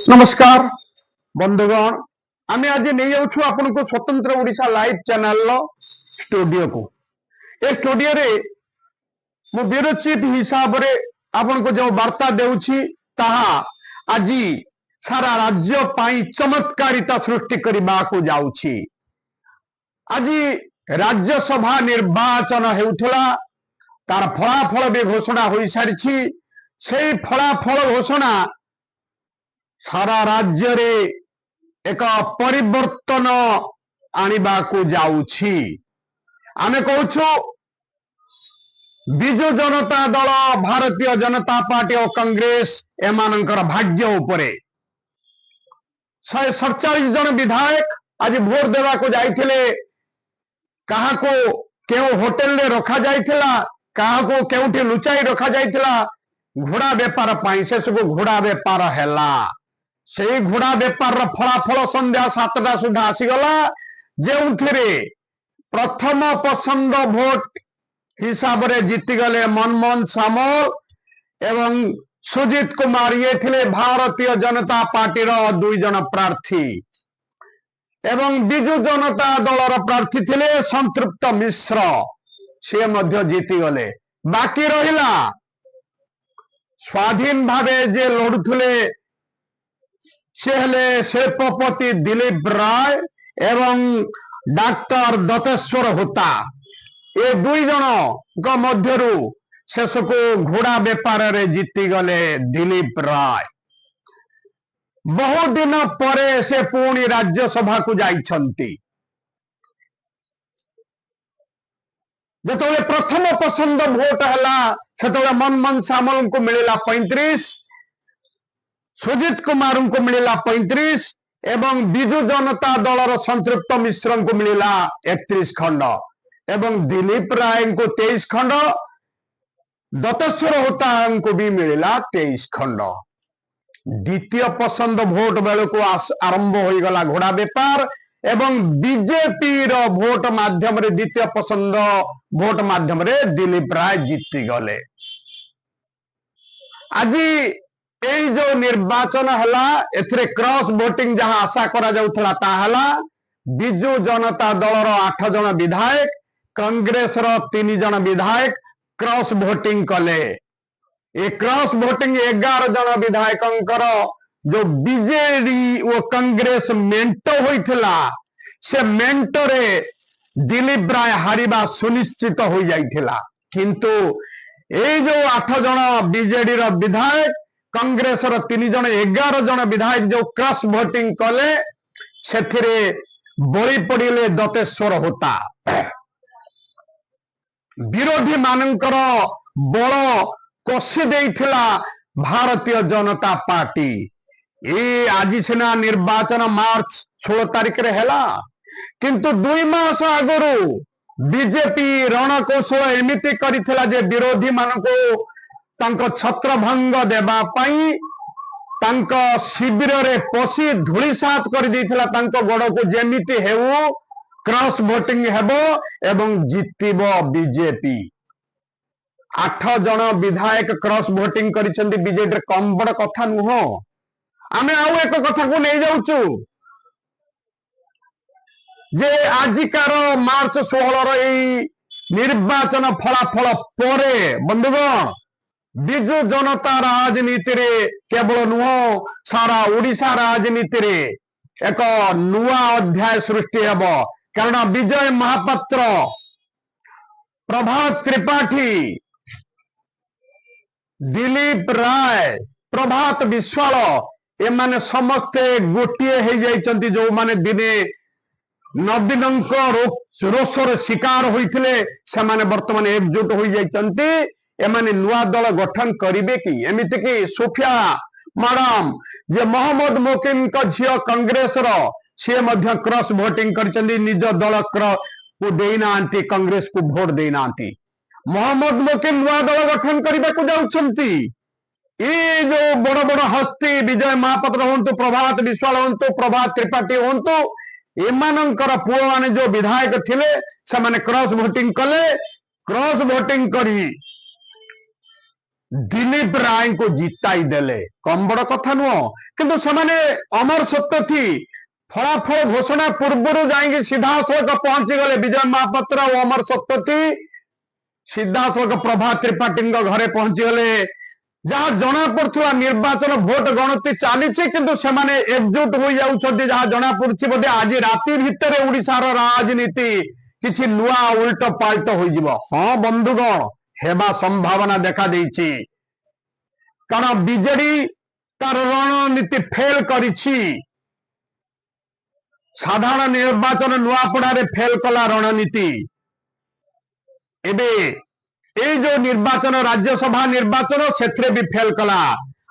नमस्कार बंधुगण आम आज नहीं जाऊँ आपन को स्वतंत्र ओडिशा लाइव चैनल स्टूडियो को ए स्टूडियो रे मु ब्यूरो चीफ हिसाब रे आपन को जो वार्ता देउछि ताहा आज सारा राज्य पाई चमत्कारिता सृष्टि करबा को जाउछि। आज राज्यसभा निर्वाचन हेउथला तार फलाफल भी घोषणा हो सारी से फलाफल घोषणा सारा राज्य रे एक परिवर्तन आनिबा को जाउछि। आमे कहूछु विजु जनता दल भारतीय जनता पार्टी और कांग्रेस एमानंकर भाग्य उपरे 147 जन विधायक आज भोट देवा को जाइथिले। कहा को केउ होटल रे रखा जाइथिला, कहा को केउठी लुचाई रखा जाइथिला घोड़ा व्यापार पाई से सब घोड़ा व्यापार हैला। से घोड़ा बेपार फलाफल संध्या 7टा सुधा आसीगला जो प्रथम पसंद भोट हिसाब रे जीति गले मनमोहन सामल एवं सुजीत कुमार ये थिले भारतीय जनता पार्टी रो 2 जन प्रार्थी एवं विजु जनता दल प्रार्थी थिले संतृप्त मिश्र से मध्य जीति गले। बाकी रहिला स्वाधीन भावे जे लड़ुथुले से हेले शिल्पपति दिलीप राय एवं डॉक्टर दत्तेश्वर होता ये 2 जन मध्यरु शेष को घोड़ा व्यापार रे जीति गले दिलीप राय। बहुत दिन परे से पुणी राज्यसभा को जाइछंती। जेतबे प्रथम पसंद भोट हला सेतबे मनमोहन सामल को मिलेला 35, सुजीत कुमार को मिलेला 35 एवं विजु जनता दल संतृप्त मिश्र को मिलेला 31 खंड एवं दिलीप राय को 23 खंड, दत्तेश्वर होता को भी मिलेला 23 खंड। द्वितीय पसंद भोट बेल को आरंभ हो गला घोड़ा व्यापार एवं बीजेपी रो भोट माध्यम रे द्वितीय पसंद भोट माध्यम रे दिलीप राय जीति गले। आज এই जो निर्वाचन हला एथरे क्रॉस वोटिंग जहां आशा करा जाउथला ता हला विजु जनता दल रो 8 जन विधायक कांग्रेस रो 3 जन विधायक क्रॉस वोटिंग कले। ए क्रॉस वोटिंग 11 जन विधायकंकर जो बीजेडी और कांग्रेस मेंटो होइथला से मेंटो रे दिलीप राय हारिबा सुनिश्चित हो जाइथिला। किंतु ए जो 8 जन बीजेडी रो विधायक कांग्रेस रो 3 जन 11 जन विधायक जो क्रॉस वोटिंग कले से बड़ी पड़िले दत्तेश्वर होता। विरोधी मानकर बल कषि देइथिला भारतीय जनता पार्टी। ये आज सिना निर्वाचन मार्च 16 तारिख रे हैला किंतु 2 मास आगरू बीजेपी रणकौशल एमिति करिथिला जे विरोधी मानको तांको छत्रभंग देबा पाई तांको शिविर रे पसी धूलिसात कर देइथिला। तांको गोड़ को जेमिति हेउ क्रॉस वोटिंग हेबो एवं जीतिबो बीजेपी। 8 जन विधायक क्रॉस वोटिंग करिसेंती बीजेडी रे कम बड़ कथा नुहो। आमे आउ एक कथा को नै जाउछु जे आजिकार मार्च 16 रो ई निर्वाचन फलाफल परे बंधुगण विजु जनता राजनीति रे केवल नुह सारा ओडिशा राजनीति रे एक नुआ अध्याय सृष्टि हेब। कारण विजय महापात्र, प्रभात त्रिपाठी, दिलीप राय, प्रभात विश्वाल एमाने समस्ते गोटे हो जाइछंती। जो माने दिने नवीन रोषर शिकार होइथिले से माने वर्तमान एकजुट हो जाइछंती। एमाने नुआ दल गठन करिवे कि एमिति कि सोफिया मैडम जे मोहम्मद मोकिम का झियो कांग्रेस रो से मध्य क्रॉस वोटिंग करचंदी। निज दल को देइनांती, कांग्रेस को वोट देइनांती। मोहम्मद मोकिम नुआ दल गठन करिवे को जाउछंती। ये जो बड़ बड़ हस्ती विजय महापात्र होंतु, प्रभात विश्वाल होंतु, प्रभात त्रिपाठी होंतु एमानंकर पुओ माने जो विधायक थिले से माने क्रॉस वोटिंग कले। क्रॉस वोटिंग करी दिलीप राय को जिताई देले कम बड़ कथा नुह किंतु से अमर सत्य थी फलाफल घोषणा पूर्व जाइए सीधासख पहुंची गले विजय महापात्र और अमर सत्य सीधासख प्रभात त्रिपाठी घरे पहुंची गले जहाँ जना पड़ुवा निर्वाचन भोट गणति चली किंतु से एकजुट हो जाउछन्ति जहाँ जना पड़ुछि बोधे आज राति भितर ओडिशार राजनीति किछि नुआ उल्ट पाल्ट हो जिवो। हाँ बंधुगण हेबा संभावना देखा देइछि कारण बीजेडी तार रणनीति फेल करिछि साधारण निर्वाचन नुआपड़ारे फेल कला रणनीति एबे ए जो निर्वाचन राज्यसभा निर्वाचन से भी फेल कला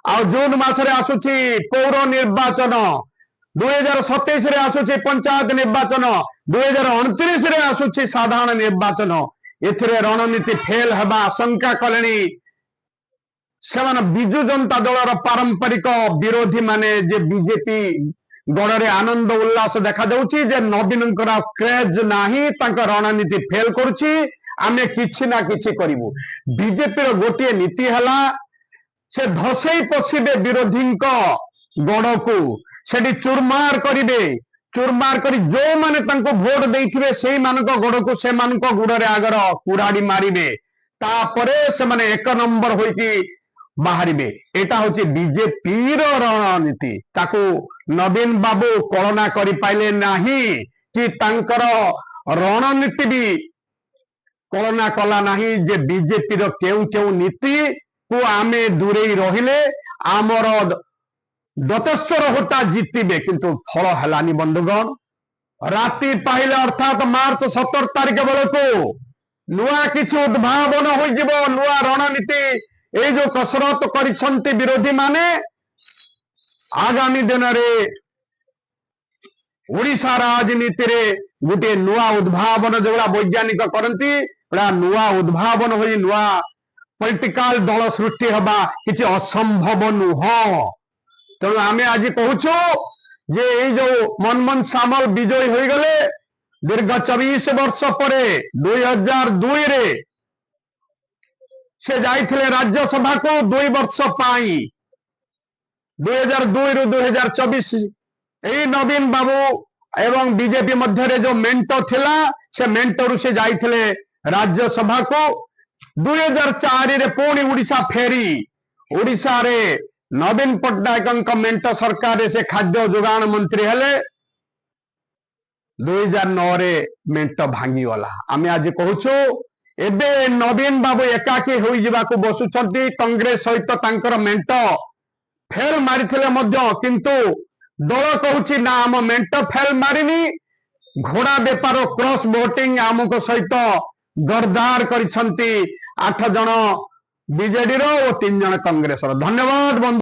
आ जून मासरे आसुछि पौर निर्वाचन 2027 रे आसुछि पंचायत निर्वाचन 2029 रे आसुछि साधारण निर्वाचन एथिरे रणनीति फेल हेबा आशंका कलेनी सेमान बिजु जनता दलर पारंपरिक विरोधी माने जे बीजेपी गणरे आनंद उल्लास देखा जाउछि जे नवीन क्रेज नाही तांका रणनीति फेल करुछि आमे किछि ना किछि करिवु। बीजेपी रो गोटे नीति हला से धसई पशिबे विरोधी गण को सेठी चुरमार करिवे चुरमार करी जो माने तांको भोट देइथिबे सेही मानक गण को से मानक गुडरे आगर कुराडी मारिबे तापरे से माने एक नंबर होइकी बाहरिबे। एटा होची बीजेपी रो रणनीति ताको नवीन बाबू कलना करि पाइले नाही कि तांकर रणनीति भी कलना कला नाही जे बीजेपी रो केउ केउ नीति को आमे दूरे रहिले आमर दतेश्वर होता जीतिबे किंतु फल हलानी बंधुगण राति पाइले अर्थात मार्च 17 तारिख बेलको नुआ किछि उद्भावन होई जिवो नुआ रणनीति ए जो कसरत करिसंती विरोधी माने आगामी दिन रे ओडिशा राजनीति रे गोटे नुआ उद्भावन जोड़ा वैज्ञानिक करंती नुआ उद्भावन होई नुआ पॉलिटिकल दल सृष्टि हबा किछि असंभव नुह। तेणु आमे आज कहूछु जे ए जो मनमोहन सामल विजयी होई गले दीर्घ 24 वर्ष पर 2002 रे से जाइथिले राज्यसभा को 2 वर्ष पाई 2002 रु 2024 ए नवीन बाबू एवं बीजेपी मध्य जो मेंटो थिला से मेंटो से जाइथिले राज्यसभा को 2004 रे पुणी उड़ीसा फेरी उड़ीसा रे नवीन पट्टनायक मेंटो सरकार रे से खाद्य जोगाण मंत्री हेले 2009 रे मेंटो भांगी गला। आमे आज कहूछु एबे नवीन बाबू एकाकी होई जिबाकू बसुछंती कांग्रेस सहित तांकर मेंटो फेल मारिथिले मध्य किंतु दल कहूछि ना आम मेंटो फेल मारिनी घोड़ा बेपार क्रॉस वोटिंग आमको सहित गरदार करिसंती 8 जन बीजेडी रो और 3 जन कांग्रेस रो। धन्यवाद बंधु।